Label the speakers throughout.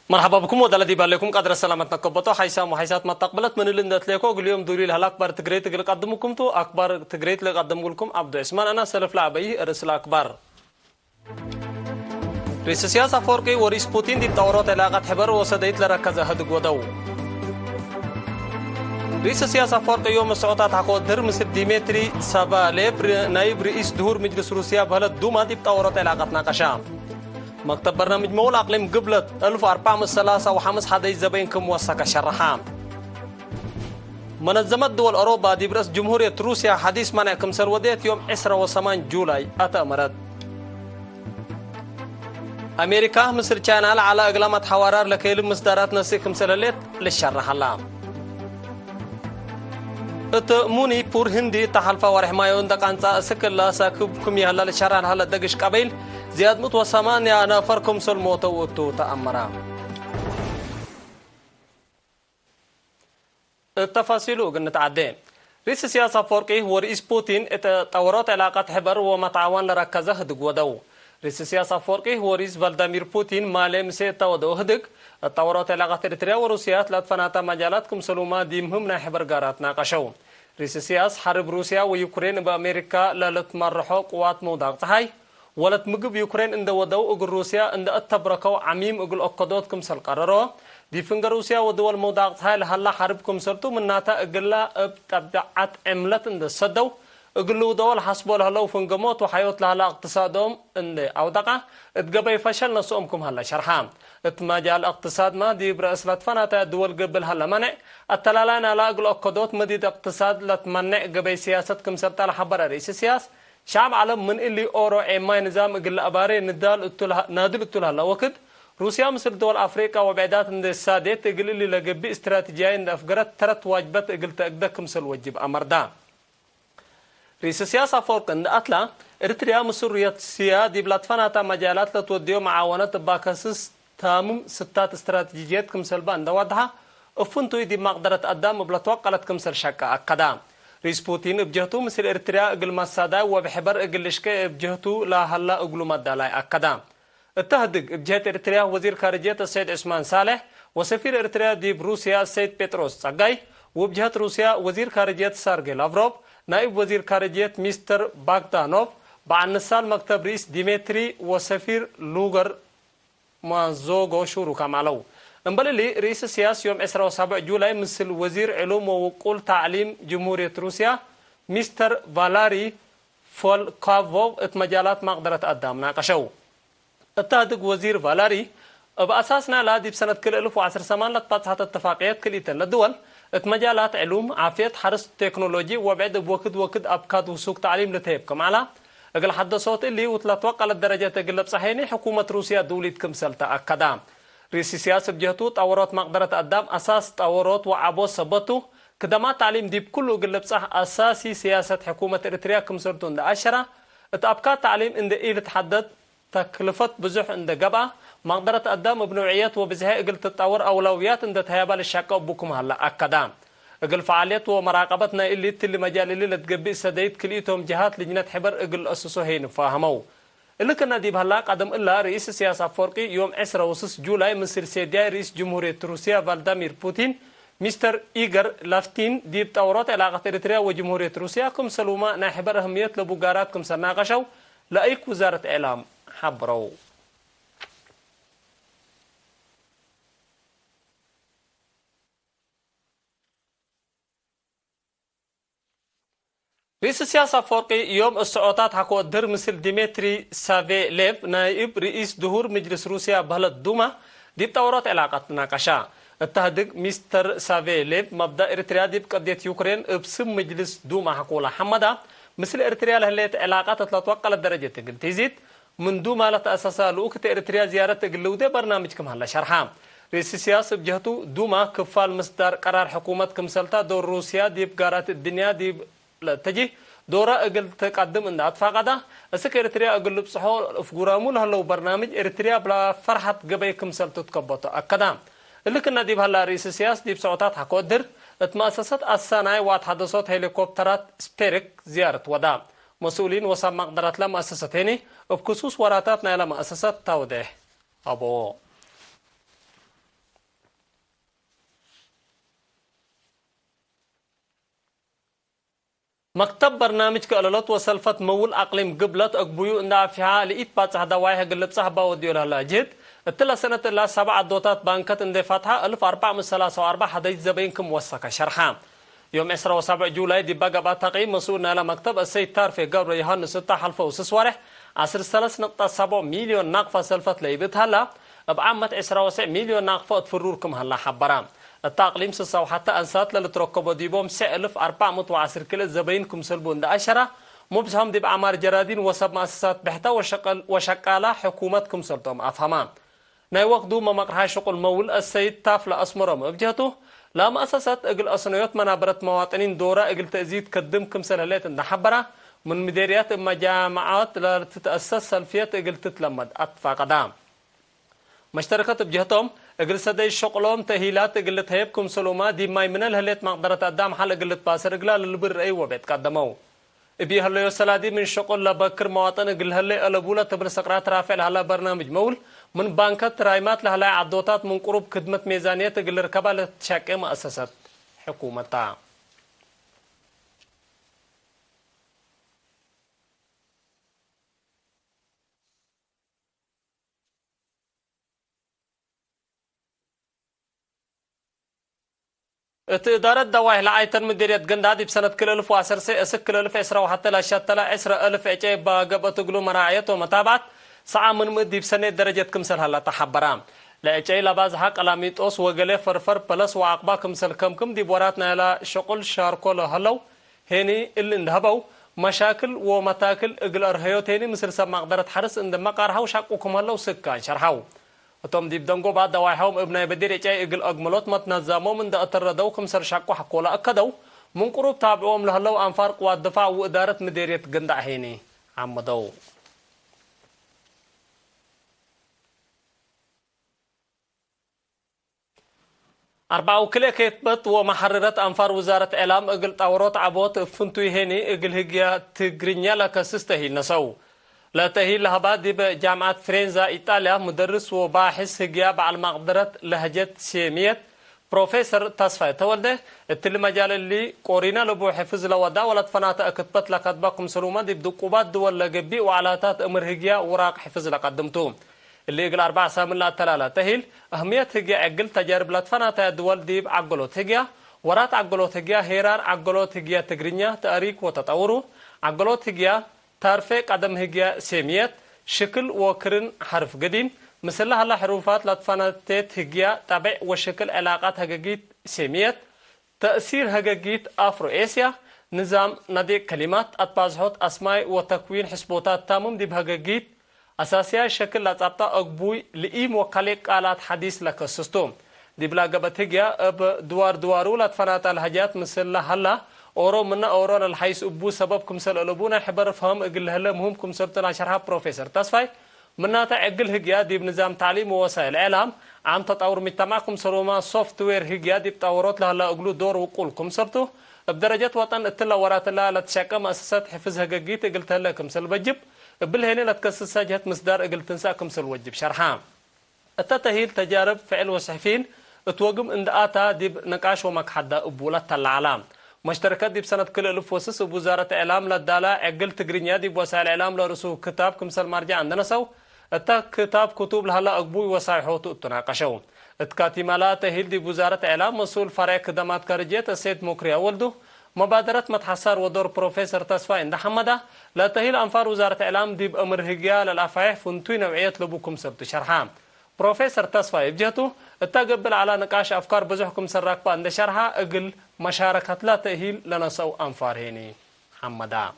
Speaker 1: مرحبا بكم ودلدي بالكم قدر سلامتنا كبطو حيسام وحيسات ما تقبلت من اللي ندتلكو اليوم دوري لها اكبر تجريت اللي قدمكم تو اكبر تجريت اللي قدموا لكم عبد عثمان انا سلف لعبي رسل اكبر رئيس سياسة فورقي ورئيس بوتين دي بتورات علاقة حبر وسديت لركز هدق ودو رئيس سياسة فورقي يوم السعودات حقو در مثل ديمتري ساباليف نائب رئيس دهور مجلس روسيا بهلد دوما دي بتورات علاقة ناقشة مكتب برنامج مول أقليم قبلت 1403 حدا زبينكم وسك شرحام منظمة دول أوروبا دي برأس جمهورية روسيا حديث منعكم سروديت يوم 28 جولاي أتأمرت أمريكا مصر كانال على أقلامة حوارار لكيل مصدرات نسيكم سلالات للشرح الله اتموني بور هندي تحالفا ورحمايون دقانتا سكلا ساكبكم يهلا للشرح هلا دقش قبيل زياد متوسمان نفركم سلموتو وتو تأمرا التفاصيل قلنا عدين رئيس سياسة فورقي ورئيس بوتين تطورات علاقات حبر ومتعاون لركزه هدق ودو رئيس سياسة فورقي ورئيس فلاديمير بوتين مالي مسيطة ودو هدق التطورات علاقات إريتريا وروسيا لاتفناتا مجالاتكم سلوما دي مهمنا حبر قارات ناقشو رئيس سياسة حرب روسيا ويوكرين بأمريكا للتمرحو قوات موضاق تحي ولت مجب يوكرين عند ودو أجل روسيا عند التبركوا عميم أجل أقداتكم سالقرروا دي فنجر روسيا ودول موضاق هاي لهلا حربكم سرتو من ناتا أجلا بتبعات عملت عند الصدو أجلو دول حسبوا لهلا وفنجموت وحيوت لهلا اقتصادهم عند أودقة اتجبي فشل نسومكم هلا شرحام اتماجال اقتصاد ما دي برأسلت فناتا دول قبل هلا منع التلالان على أجل أقدات مديد اقتصاد لتمنع جبي سياستكم سرتا لحبر رئيس السياسة شعب عالم من اللي أورو عماي نظام قل أباري نادل التلها لوقت روسيا مصر دول أفريقيا وبعدات عند السادات قل اللي لقبي استراتيجية عند أفقرت ترت واجبات قل تقدكم سلوجب أمردا رئيس السياسة فورق عند أطلع إريتريا مصر رياضية دي بلاتفاناتا مجالات لتوديو معاونة باكاسس تامم ستات استراتيجيات كم سلبان دوادها أفنتو دي مقدرة أدام بلاتوقلت كم سل شكا أقدام رئيس بوتين بجهته مثل إريتريا أقل مسادا وبحبر أقل إشكا بجهته لا هلا أقل مدالاي أكدام التهدق بجهة إريتريا وزير خارجية السيد عثمان صالح وسفير إريتريا دي بروسيا السيد بيتروس تساقاي وبجهة روسيا وزير خارجية سارجي لافروف نائب وزير خارجية مستر باغدانوف بعد نسال مكتب رئيس ديمتري وسفير لوغر مازوغو شورو كمالو انبالي رئيس السياسة يوم 27 جولاي مثل وزير علوم وقول تعليم جمهورية روسيا مستر فالاري فولكافوف اتمجالات مقدرة أدام ناقشو التهدق وزير فالاري بأساسنا لا دي بسنة كل 1018 لتباتحت اتفاقيات كليتين للدول اتمجالات علوم عافية حرس تكنولوجي وبعد بوكد أبكاد وسوق تعليم لتهيبكم على أقل حد صوت اللي وتلاتوقع للدرجة تقلب صحيني حكومة روسيا دولتكم سلطة أكدام رئيس سياسة بجهته تطورات مقدرة أدام أساس تطورات وعبو سبتو كدمات تعليم دي بكله قلب صح أساسي سياسة حكومة إريتريا كم سرطون دا أشرة اتأبكات تعليم إن إيه تحدد تكلفة بزح عند جبعة مقدرة أدام بنوعيات وبزهاء قل تطور أولويات عند تهيابا للشاكة بكم هلا أكدام قل فعاليات ومراقبتنا اللي تلي مجال اللي تقبئ سديد كليتهم جهات لجنة حبر قل أسسو هين فاهمو اللي كنا دي بهلا قدم إلا رئيس السياسة فورقي يوم 10 جولاي من سيديا رئيس جمهورية روسيا فلاديمير بوتين مستر إيغر لافتين دي بتورات علاقة إريتريا وجمهورية روسيا كم سلوما ناحبر أهمية لبوغارات كم سناقشوا لأيك وزارة إعلام حبرو رئيس السياسة فورقي يوم السعودات حكو در مثل ديمتري سافيليف نائب رئيس دهور مجلس روسيا بهلد دوما دي بتورات علاقة ناقشا التهدق مستر سافيليف مبدأ إريتريا دي بقضية يوكرين بسم مجلس دوما حكولا حمدا مثل إريتريا لهليت علاقات تتوقع للدرجة تقل تزيد من دوما لتأساسا لوقت إريتريا زيارة تقلودة برنامجكم هلا شرحام رئيس السياسة بجهته دوما كفال مصدر قرار حكومة كمسلتا دور روسيا دي بقارات الدنيا دي تجي دورة أقل تقدم إن أتفاقده أسك إريتريا أقل بصحو فقرامون هلو برنامج إريتريا بلا فرحة قبيكم سلطة تكبطه أكدام اللي كنا دي بهلا رئيس السياسة دي بسعوتات حكودر اتمأسست السنة واتحدثت هليكوبترات سبيرك زيارة ودام مسؤولين وسام مقدرات لمؤسستين وبخصوص وراتاتنا لمؤسسات توضيح أبو مكتب برنامج كأللت وسلفت مول أقليم قبلت أقبيو إن فيها لقيت باتح دوايها قلت صحبة وديولها لاجد التلا سنة الله 7 دوتات بانكات إن دفاتها 1434 حديث زبينكم وثقة شرحان يوم 27 جولاي دي بقى بعد تقييم مسؤولنا على مكتب السيد تارفي قبل ريهان 6 حلفة وسسوارح 13.7 مليون ناقفة سلفت ليبت هلا بعمت 19 مليون ناقفة تفروركم هلا حبرام التقليم سساو حتى أنسات للتركبوا ديبوم 1410 كيلو زبينكم سلبون دا أشرة مبزهم دي بعمار جرادين وسب مؤسسات بحتا وشقالة حكومتكم سلطهم أفهمان ناي وقت دوما مقرها شغل مول السيد تافل أسمرهم بجهته لا مؤسسات اقل أصنيات منابرة مواطنين دورة اقل تأزيد كدمكم سلالات النحبرة من مديريات مجامعات لتتأسس سلفيات اقل تتلمد أطفا قدام مشتركات بجهتهم اقل سدي شغلهم تهيلات اقل تهيبكم سلوما دي ماي من الهليت مقدرة قدام حال اقل باسر اقلال البر اي وبيت قدموا ابي هلو يسلادي من شغل لبكر مواطن اقل هلي الابولة تبر سقرات رافع لهلا برنامج مول من بانكات رايمات لهلا عدوتات من قرب خدمة ميزانية اقل ركبة لتشاكي مؤسسات حكومتها إدارة دواء لعاية مديرية جندادي بسنة كل 1010 اسك كل 1010 وحتى لا شتلا 10,000 اجي باقبة تقولوا مراعية ومتابعة ساعة من مدي بسنة درجة كمسل هلا تحبرام لا اجي لباز حق علاميت اوس وقلي فرفر بلس وعقبا كمسل كم دي بوراتنا لا شغل شاركو لهلو هيني اللي اندهبو مشاكل ومتاكل اقل ارهيو تاني مثل سب مقدرة حرس اند مقارها وشاقوكم هلو سكان شرحاو وتم ديب دنگو بعد دوايهم ابن بدير اجاي اقل اقملوت متنظمو من دا اتردوكم سر شاقو حقولا اكدو من قروب تابعوهم لهلو انفار قوات دفاع وادارة مديرية قندع هيني عمدو أربعة كلي كتبت ومحررت أنفار وزارة إعلام اقل طورات عبوت فنتوي هيني اقل هجيا تجرينيا لك سستهي نسو لا تهي لهبا دي بجامعة فرنزا إيطاليا مدرس وباحث هجياب على مقدرة لهجة سيمية بروفيسور تصفى تولده التل مجال اللي قورينا لبو حفظ لودا ولد فناتا اكتبت لكتباكم سلوما دي بدقوبات دول لقبي وعلاتات امر هجيا وراق حفظ لقدمتوم اللي يقل 4 سامن لا تلالا تهيل أهمية هجيا عقل تجارب لتفناتا دول ديب عقلوت هجيا ورات عقلوت هجيا هيرار عقلوت هجيا تقرينيا تاريخ وتطورو عقلوت هجيا تارفي قدم هجيا سيميات شكل وكرن حرف قدين مثل هلا حروفات لتفناتات هجيا تابع وشكل علاقات هجاجيت سيميات تأثير هجاجيت أفرو إسيا نظام ندي كلمات أتبازحوت أسماء وتكوين حسبوتات تامم دي بهجاجيت أساسيا شكل لتابتا أقبوي لئيم وقلق آلات حديث لك سستوم دي بلا قبت هجيا اب دوارو لتفنات الهجات مثل هلا أورو منا أورو للحيث أبو سببكم سل ألبونا حبر فهم أقل هلا مهمكم سبتنا شرحها بروفيسور تصفي منا تعقل هجيا دي بنظام تعليم ووسائل إعلام عم تطور مجتمعكم سروما سوفت وير هجيا دي بتطورات لهلا أقلو دور وقولكم سبتو بدرجة وطن التلا ورات الله لتشاكم مؤسسات حفظ هجاجيت قلت لكم سل بجب بالهني لتكسس جهة مصدر قلت تنساكم سل وجب شرحام التتهيل تجارب فعل وصحفين اتوقم عند آتا دي نقاش ومكحدة أبولة العالم مشتركات دي بسنة كل ألف وسس ووزارة إعلام للدالة عقل تقرينيا دي بوسائل إعلام لرسو كتاب كمسل مرجع عندنا سو اتا كتاب كتب لهلا أقبوي وصايحوتو تناقشو اتكاتيمالا تهيل دي وزارة إعلام مسؤول فرع خدمات خارجية السيد مكري ولدو مبادرة متحصر ودور بروفيسور تصفى عند حمدة لا تهيل أنفار وزارة إعلام دي بأمر هجيا للأفايح فنتوي نوعية لبوكم سبت شرحام بروفيسور تصفى بجهته التقبل على نقاش أفكار بزحكم سراكبا عند شرحها أقل مشاركة لا تهيل لنسو أنفار هيني حمدة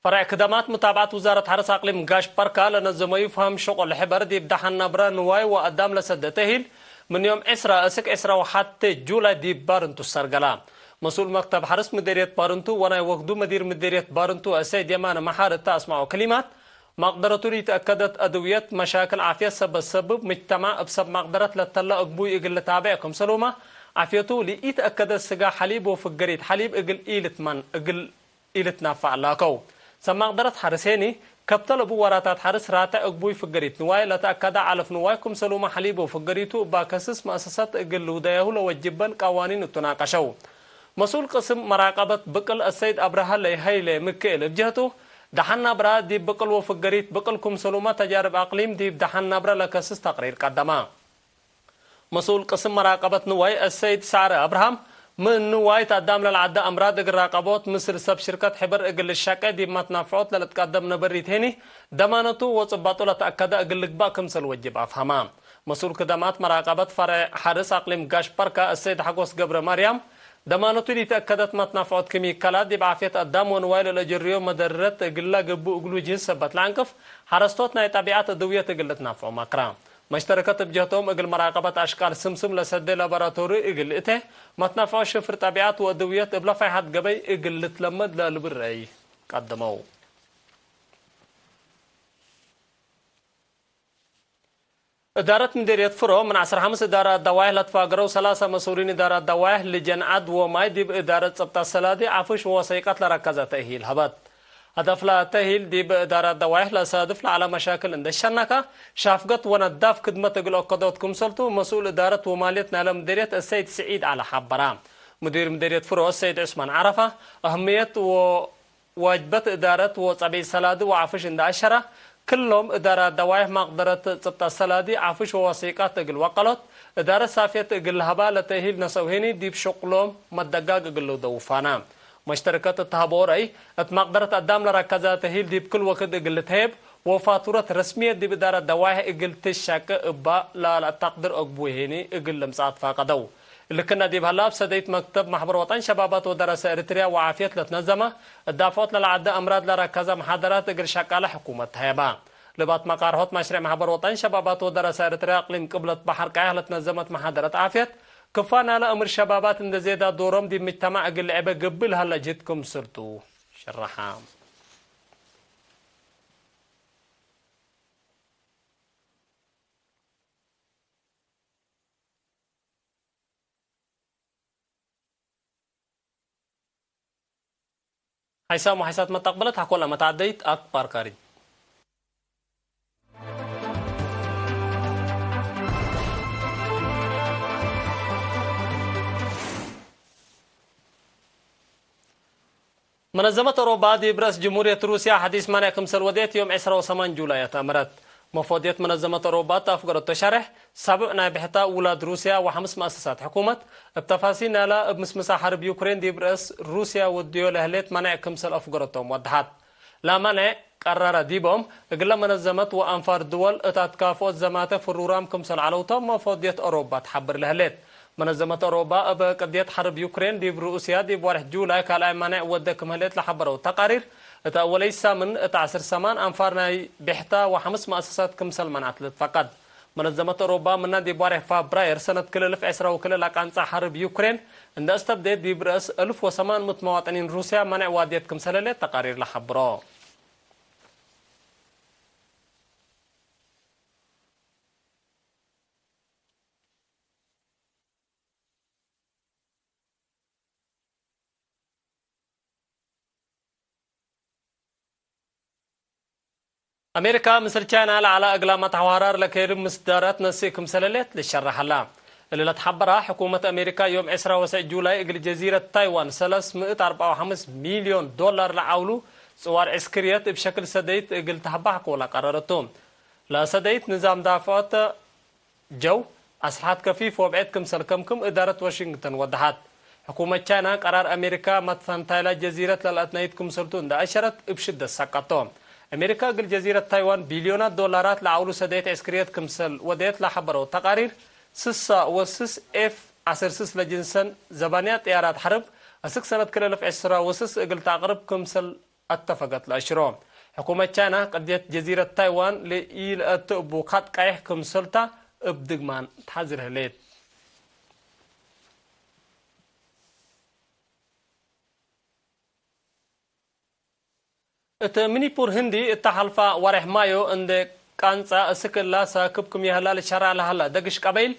Speaker 1: فرع خدمات متابعة وزارة حرس أقليم قاش بركة لنظموا يفهم شغل حبر دي بدحن نبرا نواي وقدام لسد تهيل من يوم إسرا أسك إسرا وحتى جولا دي بارنتو السرقلام مسؤول مكتب حرس مديرية بارنتو وانا وقدو مدير مديرية بارنتو السيد يمان محارة اسمعوا كلمات مقدرته تأكدت أدوية مشاكل عافية سبب مجتمع بسبب مقدرة لتلا أقبوي إقل تابعكم سلومة عافيته لإتأكد السقا حليب وفقريت حليب إقل إيلت من إقل إيلت نافع لاكو سمقدرة حرسيني كبتل أبو وراتات حرس راتا أقبوي فقريت نواي لتأكد على نوايكم سلوما حليبو فقريتو باكسس مؤسسات إقلو دايهو لو وجبن قوانين التناقشو مسؤول قسم مراقبة بقل السيد أبرها لي هايلي مكيل بجهته دحنا برا دي بقل وفقريت بقلكم سلوما تجارب أقليم دي دحنا برا لكسس تقرير قدما مسؤول قسم مراقبة نواي السيد سعر أبراهام من نواي تقدم للعدة أمراض الراقبات مصر سب شركة حبر إقل الشاكة دي ما تنافعات لتقدم نبري تاني دمانتو وصباتو لتأكد إقل لقباكم سلوجب أفهمام مسؤول خدمات مراقبة فرع حارس أقليم قاش بركة السيد حقوس قبر مريم دمانتو اللي تأكدت ما تنافعات كيميكالات دي بعافية الدم ونواي للأجريو مدرت إقل قبو إقلو جنس سبت لانكف حرستوتنا طبيعات الدوية إقل تنافعو مكرام مشتركات بجهتهم إقل مراقبة أشكال سمسم لسد لابراتوري إقل إته ما تنافعو شفر طبيعات ودوية إبلا فايحات قبي إقل تلمد للبرعي قدموا إدارة مديرية فرو من 15 إدارة دوايه لتفاقروا 3 مسؤولين إدارة دوايه لجن عد وماي دي بإدارة سبت السلادي عفش ووثيقات لركزة تأهيل هبط هدف لا تهيل دي بإدارة دوايه لصادف على مشاكل عند الشنكة شافقت ونداف خدمة تقول قدوتكم سلطو مسؤول إدارة ومالية نالا مديرية السيد سعيد على حبرام مدير مديرية فرو السيد عثمان عرفة أهمية وواجبة إدارة وصبي سلادي وعفش عند الشرة كلهم إدارة دوايه مقدرة سبت السلادي عفش ووثيقات تقول وقلت إدارة سافية تقول هبا لتهيل نسوهيني دي بشغلهم مدقاق قلو دوفانا مشتركات التهابور أي مقدرة الدام لركزة تهيل دي بكل وقت إقل تهيب وفاتورة رسمية دي بدارة دواه إقل تشاك إبا لا تقدر أقبوهيني إقل لمساعد فاقدو اللي كنا دي بهلاب سديت مكتب محبر وطن شبابات ودراسة إريتريا وعافية لتنظمة الدافعات للعدة أمراض لركزة محاضرات إقل شكالة حكومة هيبا لبات مقارهات مشروع محبر وطن شبابات ودراسة إريتريا أقليم قبلة بحر كايه لتنظمت محاضرات عافية كفانا لأمر شبابات إن زيادة دورهم دي مجتمع أقل لعبة قبل هلا جدكم سرتو شرحام حيسام وحيسات ما تقبلت حكوا لما تعديت أكبر كاري منظمة أوروبا دي برأس جمهورية روسيا حديث مانعكم سلوديت يوم 28 جولاي أمرت مفوضية منظمة أوروبا تفقر التشرح سبعنا بحتى أولاد روسيا وخمس مؤسسات حكومة التفاصيل لا بمسمسة حرب يوكرين دي برأس روسيا والدول أهليت مانعكم سل أفقرتهم وضحت لا مانع قرر ديبهم قل منظمة وأنفار دول اتاتكافوت زماته فرورام كمسل علوتهم مفوضية أوروبا تحبر الأهليت منظمة أوروبا بقضية حرب يوكرين دي بروسيا دي بوارح جولاي كالاي مانع ودكم هليت لحبروا تقارير وليس من 10 سمان أنفارنا بحتا وخمس مؤسسات كمسل منعت فقط منظمة أوروبا من دي بوارح فبراير سنة كل 1010 وكل لقانصة حرب يوكرين عند استبدأت دي برأس 1800 مواطنين روسيا منع وادية كمسل هليت تقارير لحبروا أمريكا مثل كان على أقلام حوارار لكيرم مصدرات نسيكم سلالات للشرح الله اللي تحبرها حكومة أمريكا يوم 10 جولاي إقل جزيرة تايوان 345 مليون دولار لعولو صور عسكريات بشكل سديت إقل تحبحك ولا قررتهم لا سديت نظام دافعات جو أسلحات كفيف وبعدكم سلكمكم إدارة واشنطن وضحت حكومة كان قرار أمريكا متفنتايلا جزيرة للأتنايتكم سلطون دا أشرت بشدة سقطهم أمريكا قل جزيرة تايوان بليونات دولارات لعولو سديت عسكريات كمسل وديت لحبرو تقارير سسا وسس اف 10 لجنسن زبانيات طيارات حرب اسك سنة كل 10 وسس قل تقرب كمسل اتفقت لأشرو حكومة كان قضيت جزيرة تايوان لإيل أتبو قد قايح كمسلتا ابدقمان تحذر هليت منيبور هندي التحالفة ورح مايو عند كانسا سكلا ساكبكم يهلال شرع لهلا دقش قبيل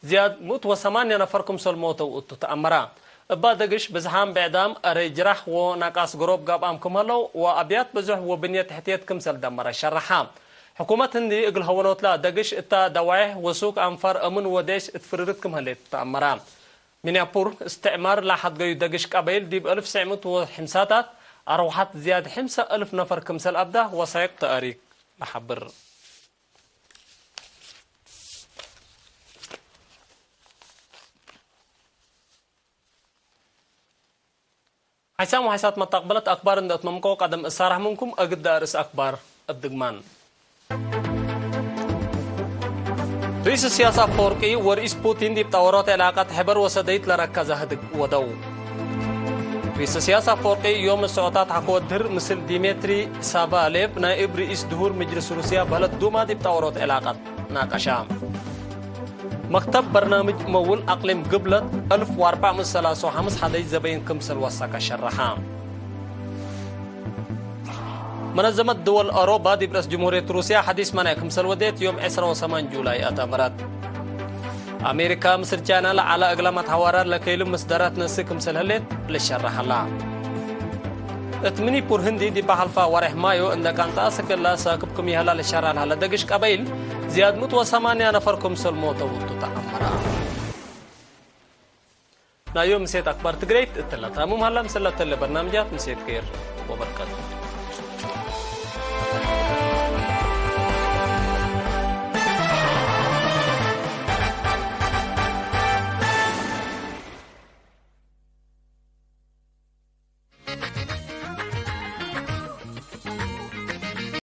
Speaker 1: زياد موت وثمانية نفركم سلموتو تتأمرا بادقش بزحام بعدام أري جرح ونقاس قروب قاب أمكم هلو وأبيات بزح وبنية تحتيت كمسل دمر الشرحام حكومة هندي إقل هولوت لا دقش إتا دواعي وسوق أنفار أمن وديش اتفردتكم هليت تأمران من يابور استعمار لاحد قيو دقش قبيل ديب 1950 أروحات زياد 5,000 نفر كمسل أبدا وسيق تأريك محبر حسام وحسات ما تقبلت أخبار إن أتممكو قدم إصارة منكم أقد دارس أخبار الدقمان رئيس السياسة فورقي ورئيس بوتين دي بتورات علاقات حبر وسديت لركز هدق ودو رئيس السياسة فورقي يوم السعودات حكوت در مثل ديمتري ساباليب نائب رئيس دهور مجلس روسيا بلد دوما دي بتورات علاقات ناقشام مكتب برنامج مول أقليم قبلت 1435 حدي زبين كمسل وساك الشرحام منظمة دول أوروبا دي برئيس جمهورية روسيا حديث منع كمسل وديت يوم 28 جولاي أتمرت أمريكا مصر جانا على أقلامة حوارات لكيلم مصدرات نسي كمسل هلت للشرح الله اتمني بور هندي دي بحلفا ورح مايو عندك كانت أسك الله ساكبكم يهلا للشرح الله دقش قبيل زياد متو 8 نفركم سلموت وتتأمرا نا يوم مسيت أكبر تقريت التلاتة مهم هلا مسلة البرنامجات مسيت كير وبركاته